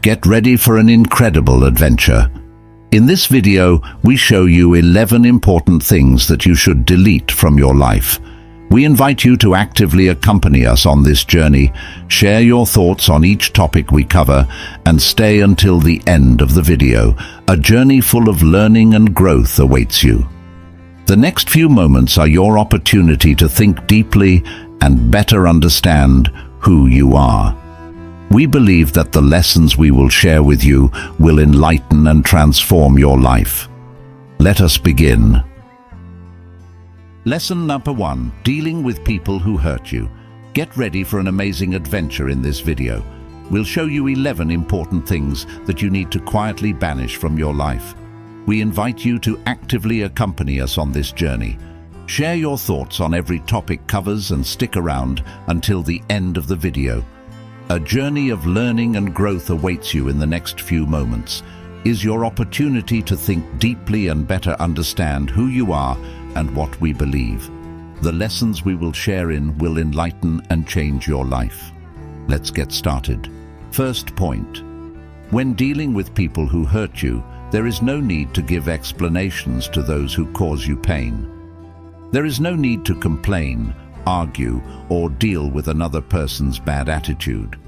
Get ready for an incredible adventure. In this video, we show you 11 important things that you should delete from your life. We invite you to actively accompany us on this journey, share your thoughts on each topic we cover, and stay until the end of the video. A journey full of learning and growth awaits you. The next few moments are your opportunity to think deeply and better understand who you are. We believe that the lessons we will share with you will enlighten and transform your life. Let us begin. Lesson number 1: Dealing with people who hurt you. Get ready for an amazing adventure in this video. We'll show you 11 important things that you need to quietly banish from your life. We invite you to actively accompany us on this journey. Share your thoughts on every topic covers and stick around until the end of the video. A journey of learning and growth awaits you in the next few moments. Is your opportunity to think deeply and better understand who you are and what we believe. The lessons we will share will enlighten and change your life. Let's get started. First point. When dealing with people who hurt you, there is no need to give explanations to those who cause you pain. There is no need to complain, argue, or deal with another person's bad attitude.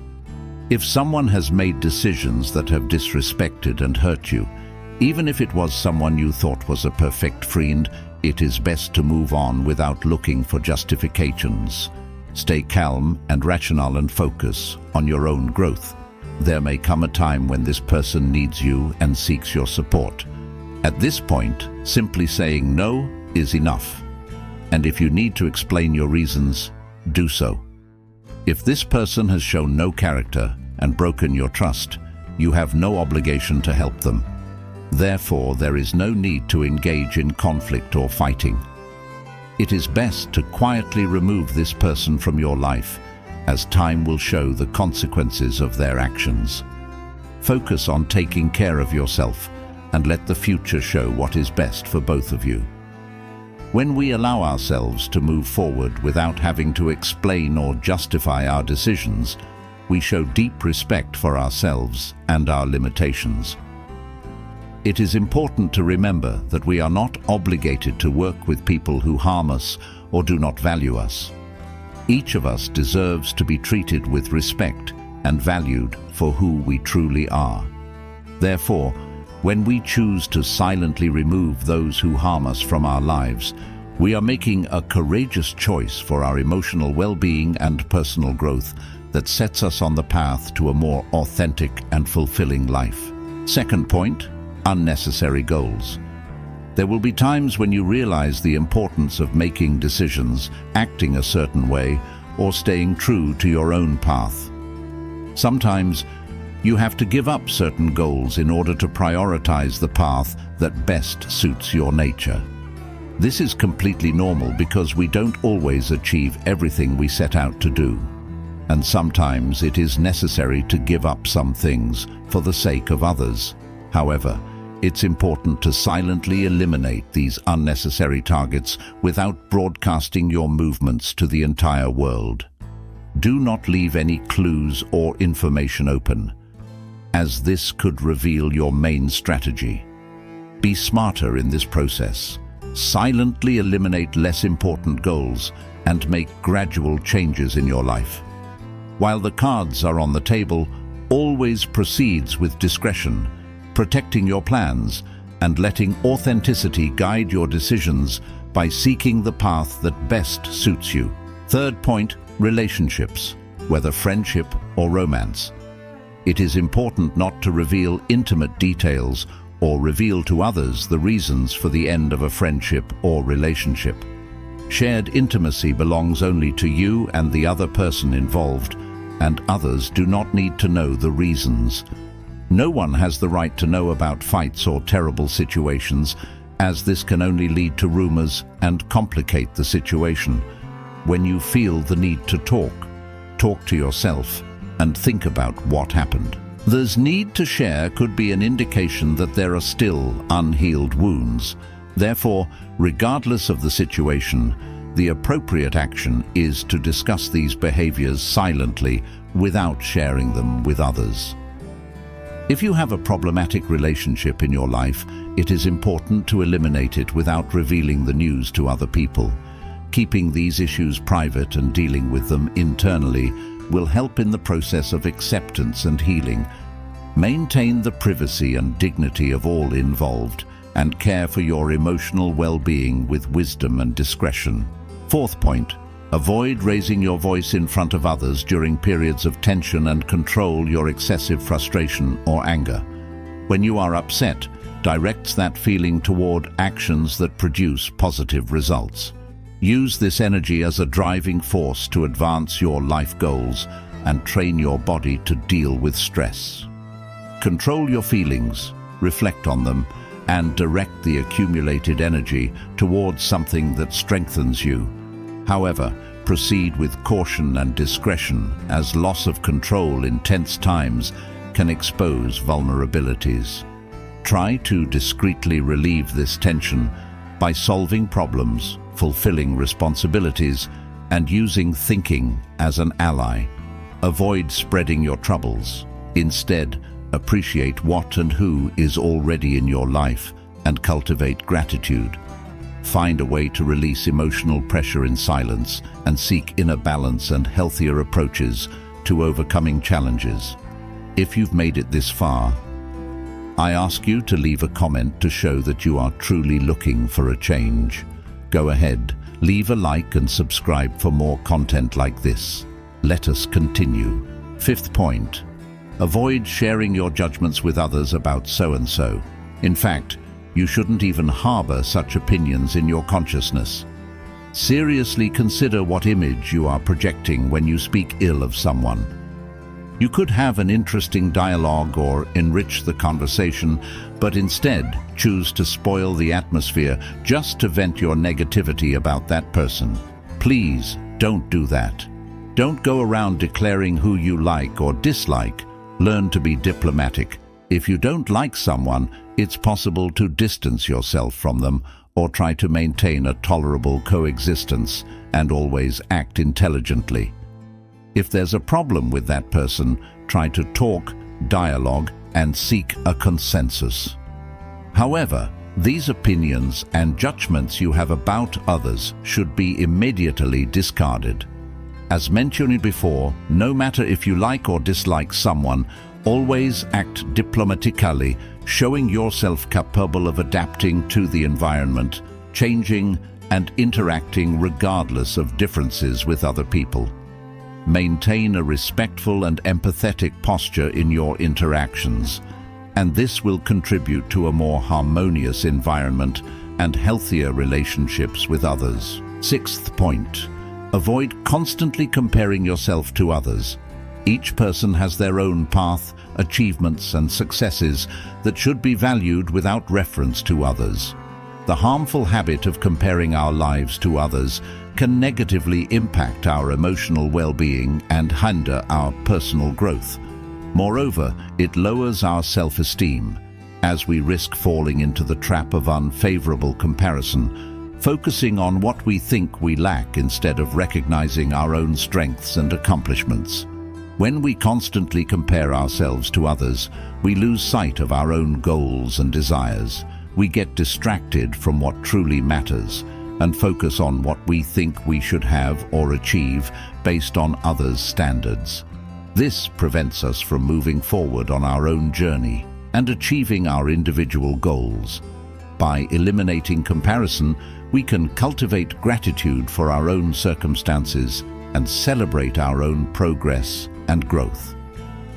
If someone has made decisions that have disrespected and hurt you, even if it was someone you thought was a perfect friend, it is best to move on without looking for justifications. Stay calm and rational and focus on your own growth. There may come a time when this person needs you and seeks your support. At this point, simply saying no is enough. And if you need to explain your reasons, do so. If this person has shown no character and broken your trust, you have no obligation to help them. Therefore, there is no need to engage in conflict or fighting. It is best to quietly remove this person from your life, as time will show the consequences of their actions. Focus on taking care of yourself and let the future show what is best for both of you. When we allow ourselves to move forward without having to explain or justify our decisions, we show deep respect for ourselves and our limitations. It is important to remember that we are not obligated to work with people who harm us or do not value us. Each of us deserves to be treated with respect and valued for who we truly are. Therefore, when we choose to silently remove those who harm us from our lives, we are making a courageous choice for our emotional well-being and personal growth that sets us on the path to a more authentic and fulfilling life. Second point: unnecessary goals. There will be times when you realize the importance of making decisions, acting a certain way, or staying true to your own path. Sometimes, you have to give up certain goals in order to prioritize the path that best suits your nature. This is completely normal because we don't always achieve everything we set out to do. And sometimes it is necessary to give up some things for the sake of others. However, it's important to silently eliminate these unnecessary targets without broadcasting your movements to the entire world. Do not leave any clues or information open, as this could reveal your main strategy. Be smarter in this process. Silently eliminate less important goals and make gradual changes in your life. While the cards are on the table, always proceed with discretion, protecting your plans and letting authenticity guide your decisions by seeking the path that best suits you. Third point: relationships, whether friendship or romance. It is important not to reveal intimate details or reveal to others the reasons for the end of a friendship or relationship. Shared intimacy belongs only to you and the other person involved, and others do not need to know the reasons. No one has the right to know about fights or terrible situations, as this can only lead to rumors and complicate the situation. When you feel the need to talk to yourself and think about what happened. This need to share could be an indication that there are still unhealed wounds. Therefore, regardless of the situation, the appropriate action is to discuss these behaviors silently without sharing them with others. If you have a problematic relationship in your life, it is important to eliminate it without revealing the news to other people. Keeping these issues private and dealing with them internally will help in the process of acceptance and healing. Maintain the privacy and dignity of all involved and care for your emotional well-being with wisdom and discretion. Fourth point, avoid raising your voice in front of others during periods of tension and control your excessive frustration or anger. When you are upset, direct that feeling toward actions that produce positive results. Use this energy as a driving force to advance your life goals and train your body to deal with stress. Control your feelings, reflect on them, and direct the accumulated energy towards something that strengthens you. However, proceed with caution and discretion, as loss of control in tense times can expose vulnerabilities. Try to discreetly relieve this tension by solving problems, fulfilling responsibilities, and using thinking as an ally. Avoid spreading your troubles. Instead, appreciate what and who is already in your life and cultivate gratitude. Find a way to release emotional pressure in silence and seek inner balance and healthier approaches to overcoming challenges. If you've made it this far, I ask you to leave a comment to show that you are truly looking for a change. Go ahead, leave a like and subscribe for more content like this. Let us continue. Fifth point, avoid sharing your judgments with others about so-and-so. In fact, you shouldn't even harbor such opinions in your consciousness. Seriously consider what image you are projecting when you speak ill of someone. You could have an interesting dialogue or enrich the conversation, but instead choose to spoil the atmosphere just to vent your negativity about that person. Please don't do that. Don't go around declaring who you like or dislike. Learn to be diplomatic. If you don't like someone, it's possible to distance yourself from them or try to maintain a tolerable coexistence and always act intelligently. If there's a problem with that person, try to talk, dialogue, and seek a consensus. However, these opinions and judgments you have about others should be immediately discarded. As mentioned before, no matter if you like or dislike someone, always act diplomatically, showing yourself capable of adapting to the environment, changing and interacting regardless of differences with other people. Maintain a respectful and empathetic posture in your interactions, and this will contribute to a more harmonious environment and healthier relationships with others. Sixth point, avoid constantly comparing yourself to others. Each person has their own path, achievements, and successes that should be valued without reference to others. The harmful habit of comparing our lives to others can negatively impact our emotional well-being and hinder our personal growth. Moreover, it lowers our self-esteem, as we risk falling into the trap of unfavorable comparison, focusing on what we think we lack instead of recognizing our own strengths and accomplishments. When we constantly compare ourselves to others, we lose sight of our own goals and desires. We get distracted from what truly matters and focus on what we think we should have or achieve based on others' standards. This prevents us from moving forward on our own journey and achieving our individual goals. By eliminating comparison, we can cultivate gratitude for our own circumstances and celebrate our own progress and growth.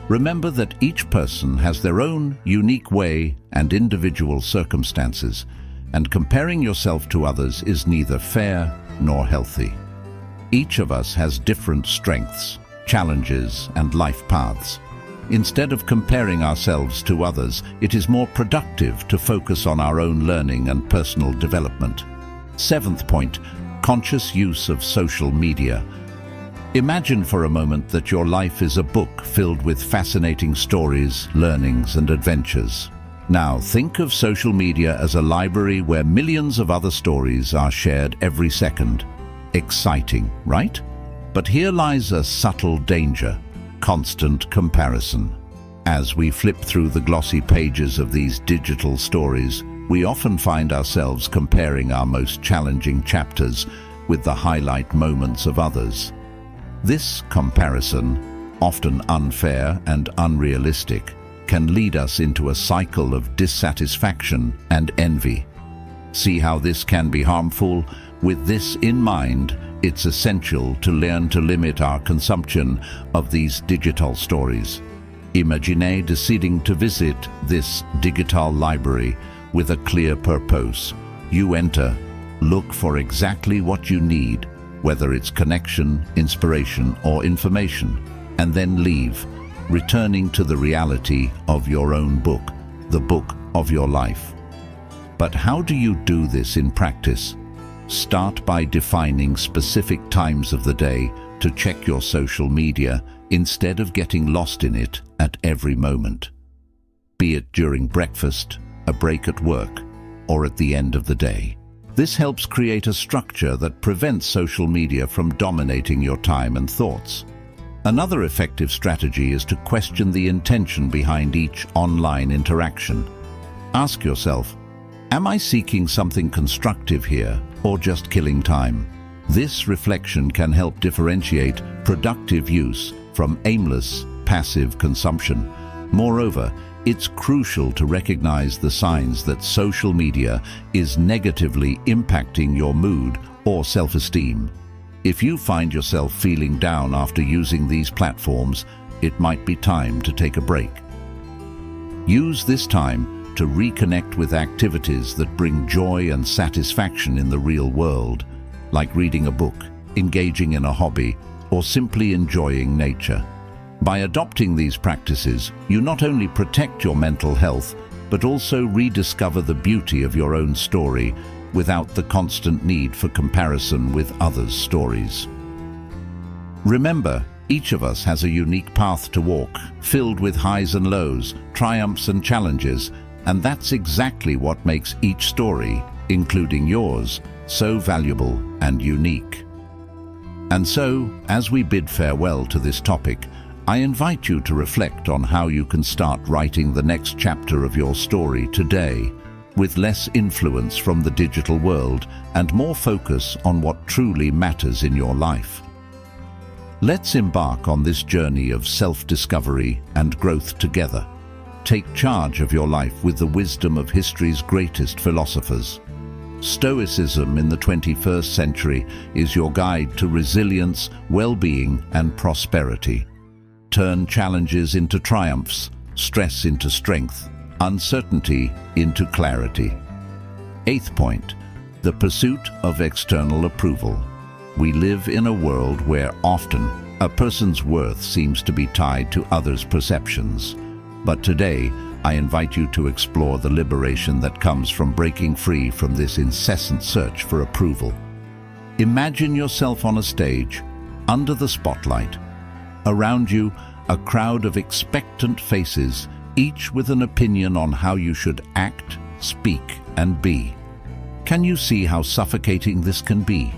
Remember that each person has their own unique way and individual circumstances, and comparing yourself to others is neither fair nor healthy. Each of us has different strengths, challenges, and life paths. Instead of comparing ourselves to others, it is more productive to focus on our own learning and personal development. Seventh point, conscious use of social media. Imagine for a moment that your life is a book filled with fascinating stories, learnings, and adventures. Now, think of social media as a library where millions of other stories are shared every second. Exciting, right? But here lies a subtle danger: constant comparison. As we flip through the glossy pages of these digital stories, we often find ourselves comparing our most challenging chapters with the highlight moments of others. This comparison, often unfair and unrealistic, can lead us into a cycle of dissatisfaction and envy. See how this can be harmful? With this in mind, it's essential to learn to limit our consumption of these digital stories. Imagine deciding to visit this digital library with a clear purpose. You enter, look for exactly what you need, whether it's connection, inspiration, or information, and then leave, returning to the reality of your own book, the book of your life. But how do you do this in practice? Start by defining specific times of the day to check your social media instead of getting lost in it at every moment. Be it during breakfast, a break at work, or at the end of the day. This helps create a structure that prevents social media from dominating your time and thoughts. Another effective strategy is to question the intention behind each online interaction. Ask yourself, am I seeking something constructive here, or just killing time? This reflection can help differentiate productive use from aimless, passive consumption. Moreover, it's crucial to recognize the signs that social media is negatively impacting your mood or self-esteem. If you find yourself feeling down after using these platforms, it might be time to take a break. Use this time to reconnect with activities that bring joy and satisfaction in the real world, like reading a book, engaging in a hobby, or simply enjoying nature. By adopting these practices, you not only protect your mental health, but also rediscover the beauty of your own story without the constant need for comparison with others' stories. Remember, each of us has a unique path to walk, filled with highs and lows, triumphs and challenges, and that's exactly what makes each story, including yours, so valuable and unique. And so, as we bid farewell to this topic, I invite you to reflect on how you can start writing the next chapter of your story today, with less influence from the digital world and more focus on what truly matters in your life. Let's embark on this journey of self-discovery and growth together. Take charge of your life with the wisdom of history's greatest philosophers. Stoicism in the 21st century is your guide to resilience, well-being, and prosperity. Turn challenges into triumphs, stress into strength, uncertainty into clarity. 8th point, the pursuit of external approval. We live in a world where often a person's worth seems to be tied to others' perceptions. But today, I invite you to explore the liberation that comes from breaking free from this incessant search for approval. Imagine yourself on a stage, under the spotlight. Around you, a crowd of expectant faces, each with an opinion on how you should act, speak, and be. Can you see how suffocating this can be?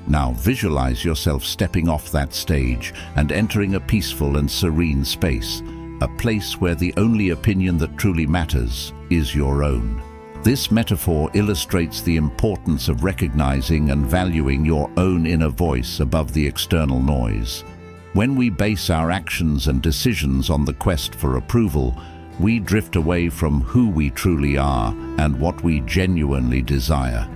Now visualize yourself stepping off that stage and entering a peaceful and serene space, a place where the only opinion that truly matters is your own. This metaphor illustrates the importance of recognizing and valuing your own inner voice above the external noise. When we base our actions and decisions on the quest for approval, we drift away from who we truly are and what we genuinely desire.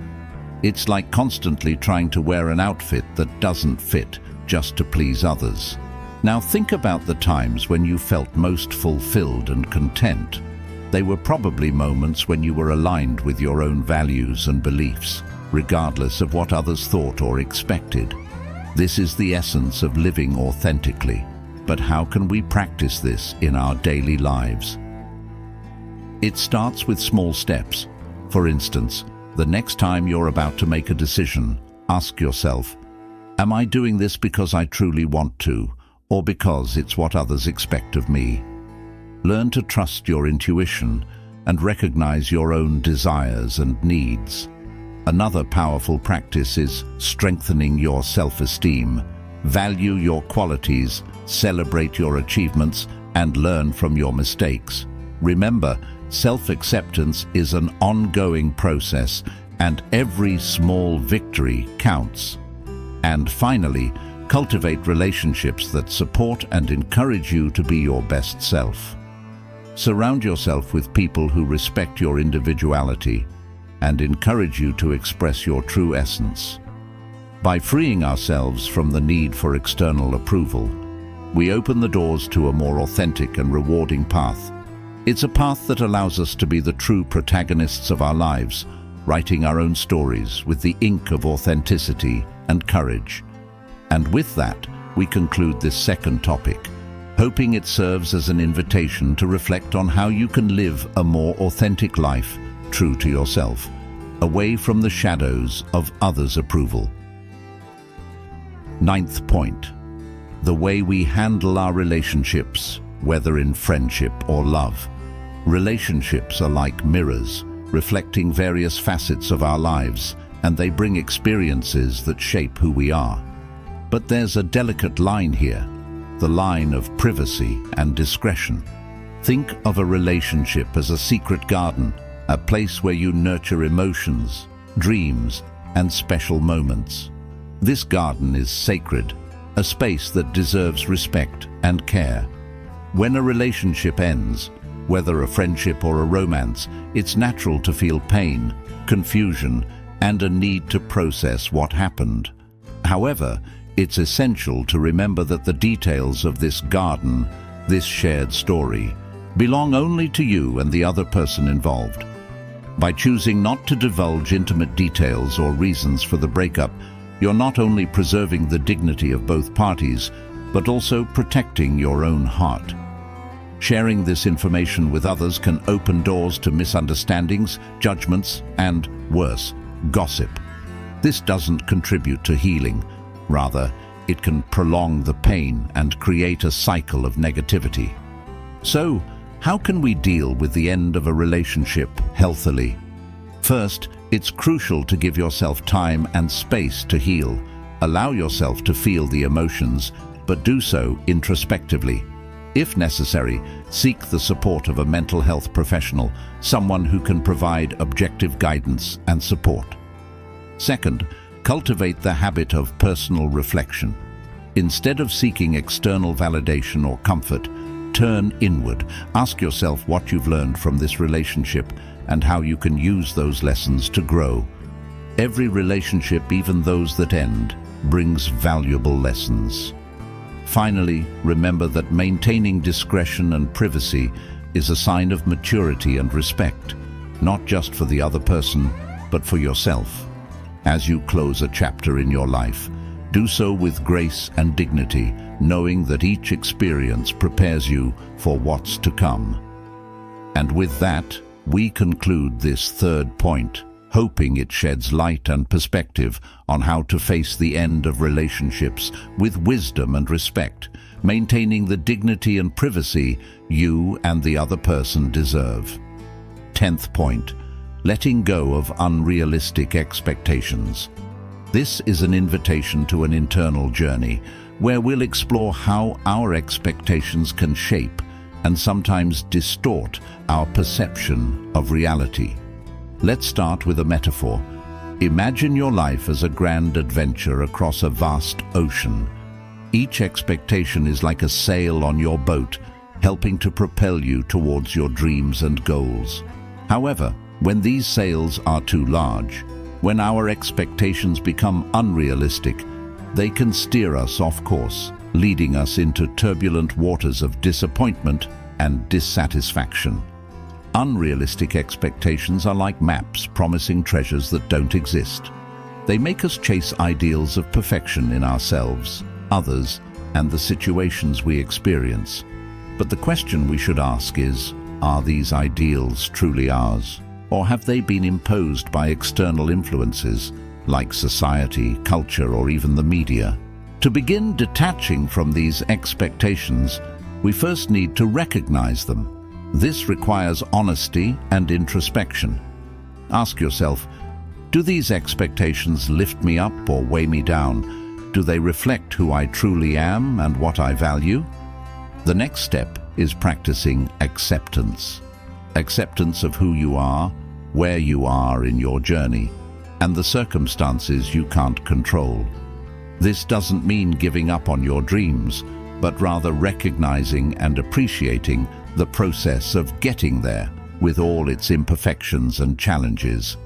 It's like constantly trying to wear an outfit that doesn't fit just to please others. Now think about the times when you felt most fulfilled and content. They were probably moments when you were aligned with your own values and beliefs, regardless of what others thought or expected. This is the essence of living authentically. But how can we practice this in our daily lives? It starts with small steps. For instance, the next time you're about to make a decision, ask yourself, am I doing this because I truly want to, or because it's what others expect of me? Learn to trust your intuition and recognize your own desires and needs. Another powerful practice is strengthening your self-esteem. Value your qualities, celebrate your achievements, and learn from your mistakes. Remember, self-acceptance is an ongoing process, and every small victory counts. And finally, cultivate relationships that support and encourage you to be your best self. Surround yourself with people who respect your individuality and encourage you to express your true essence. By freeing ourselves from the need for external approval, we open the doors to a more authentic and rewarding path. It's a path that allows us to be the true protagonists of our lives, writing our own stories with the ink of authenticity and courage. And with that, we conclude this second topic, hoping it serves as an invitation to reflect on how you can live a more authentic life, true to yourself, away from the shadows of others' approval. Ninth point, the way we handle our relationships, whether in friendship or love. Relationships are like mirrors, reflecting various facets of our lives, and they bring experiences that shape who we are. But there's a delicate line here, the line of privacy and discretion. Think of a relationship as a secret garden, a place where you nurture emotions, dreams, and special moments. This garden is sacred, a space that deserves respect and care. When a relationship ends, whether a friendship or a romance, it's natural to feel pain, confusion, and a need to process what happened. However, it's essential to remember that the details of this garden, this shared story, belong only to you and the other person involved. By choosing not to divulge intimate details or reasons for the breakup, you're not only preserving the dignity of both parties, but also protecting your own heart. Sharing this information with others can open doors to misunderstandings, judgments, and, worse, gossip. This doesn't contribute to healing. Rather, it can prolong the pain and create a cycle of negativity. So, how can we deal with the end of a relationship healthily? First, it's crucial to give yourself time and space to heal. Allow yourself to feel the emotions, but do so introspectively. If necessary, seek the support of a mental health professional, someone who can provide objective guidance and support. Second, cultivate the habit of personal reflection. Instead of seeking external validation or comfort, turn inward. Ask yourself what you've learned from this relationship and how you can use those lessons to grow. Every relationship, even those that end, brings valuable lessons. Finally, remember that maintaining discretion and privacy is a sign of maturity and respect, not just for the other person, but for yourself. As you close a chapter in your life, do so with grace and dignity, knowing that each experience prepares you for what's to come. And with that, we conclude this third point, hoping it sheds light and perspective on how to face the end of relationships with wisdom and respect, maintaining the dignity and privacy you and the other person deserve. 10th point, letting go of unrealistic expectations. This is an invitation to an internal journey where we'll explore how our expectations can shape and sometimes distort our perception of reality. Let's start with a metaphor. Imagine your life as a grand adventure across a vast ocean. Each expectation is like a sail on your boat, helping to propel you towards your dreams and goals. However, when these sails are too large, when our expectations become unrealistic, they can steer us off course, leading us into turbulent waters of disappointment and dissatisfaction. Unrealistic expectations are like maps promising treasures that don't exist. They make us chase ideals of perfection in ourselves, others, and the situations we experience. But the question we should ask is, are these ideals truly ours? Or have they been imposed by external influences, like society, culture, or even the media? To begin detaching from these expectations, we first need to recognize them. This requires honesty and introspection. Ask yourself, do these expectations lift me up or weigh me down? Do they reflect who I truly am and what I value? The next step is practicing acceptance. Acceptance of who you are, where you are in your journey, and the circumstances you can't control. This doesn't mean giving up on your dreams, but rather recognizing and appreciating the process of getting there, with all its imperfections and challenges.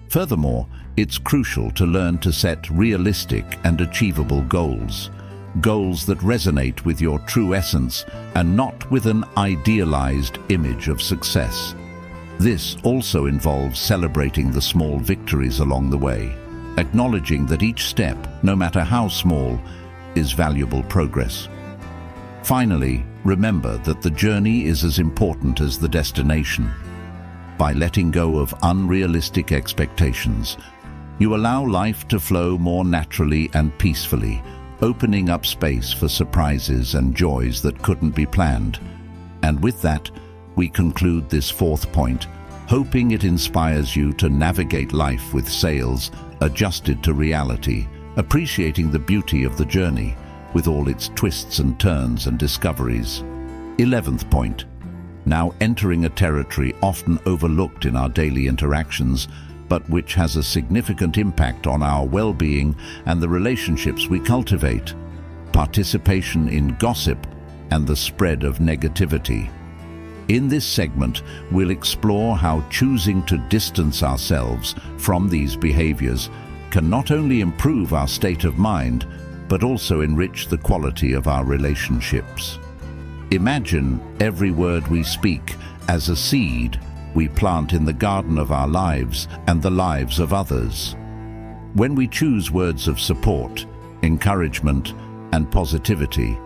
Furthermore, it's crucial to learn to set realistic and achievable goals. Goals that resonate with your true essence and not with an idealized image of success. This also involves celebrating the small victories along the way, acknowledging that each step, no matter how small, is valuable progress. Finally, remember that the journey is as important as the destination. By letting go of unrealistic expectations, you allow life to flow more naturally and peacefully, opening up space for surprises and joys that couldn't be planned. And with that, we conclude this fourth point, hoping it inspires you to navigate life with sails adjusted to reality, appreciating the beauty of the journey with all its twists and turns and discoveries. 11th point. Now entering a territory often overlooked in our daily interactions, but which has a significant impact on our well-being and the relationships we cultivate: participation in gossip and the spread of negativity. In this segment, we'll explore how choosing to distance ourselves from these behaviors can not only improve our state of mind, but also enrich the quality of our relationships. Imagine every word we speak as a seed we plant in the garden of our lives and the lives of others. When we choose words of support, encouragement, and positivity,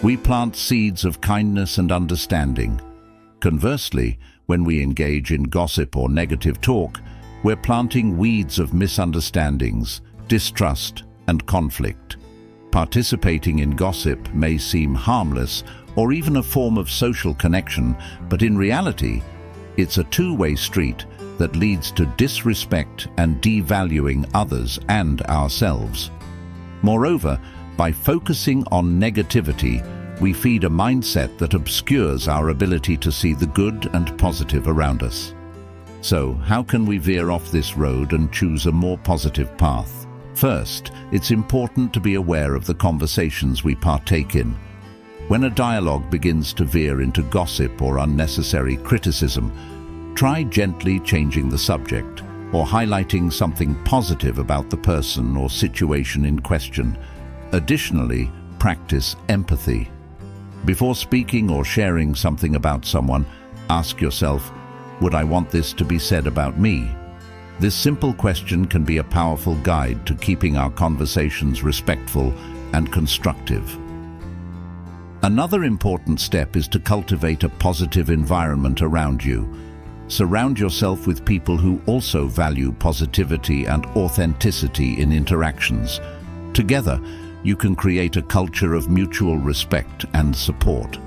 we plant seeds of kindness and understanding. Conversely, when we engage in gossip or negative talk, we're planting weeds of misunderstandings, distrust, and conflict. Participating in gossip may seem harmless or even a form of social connection, but in reality, it's a two-way street that leads to disrespect and devaluing others and ourselves. Moreover, by focusing on negativity, we feed a mindset that obscures our ability to see the good and positive around us. So, how can we veer off this road and choose a more positive path? First, it's important to be aware of the conversations we partake in. When a dialogue begins to veer into gossip or unnecessary criticism, try gently changing the subject or highlighting something positive about the person or situation in question. Additionally, practice empathy. Before speaking or sharing something about someone, ask yourself, would I want this to be said about me? This simple question can be a powerful guide to keeping our conversations respectful and constructive. Another important step is to cultivate a positive environment around you. Surround yourself with people who also value positivity and authenticity in interactions. Together, you can create a culture of mutual respect and support.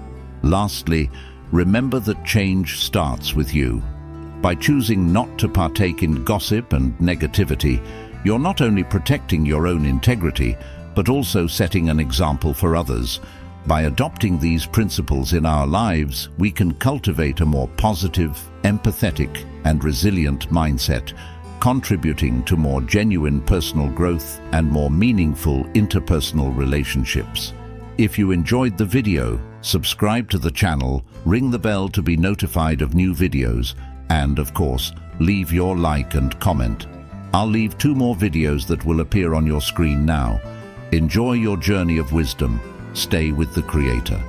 Lastly, remember that change starts with you. By choosing not to partake in gossip and negativity, you're not only protecting your own integrity, but also setting an example for others. By adopting these principles in our lives, we can cultivate a more positive, empathetic, and resilient mindset, contributing to more genuine personal growth and more meaningful interpersonal relationships. If you enjoyed the video, subscribe to the channel, ring the bell to be notified of new videos, and of course, leave your like and comment. I'll leave 2 more videos that will appear on your screen now. Enjoy your journey of wisdom. Stay with the Creator.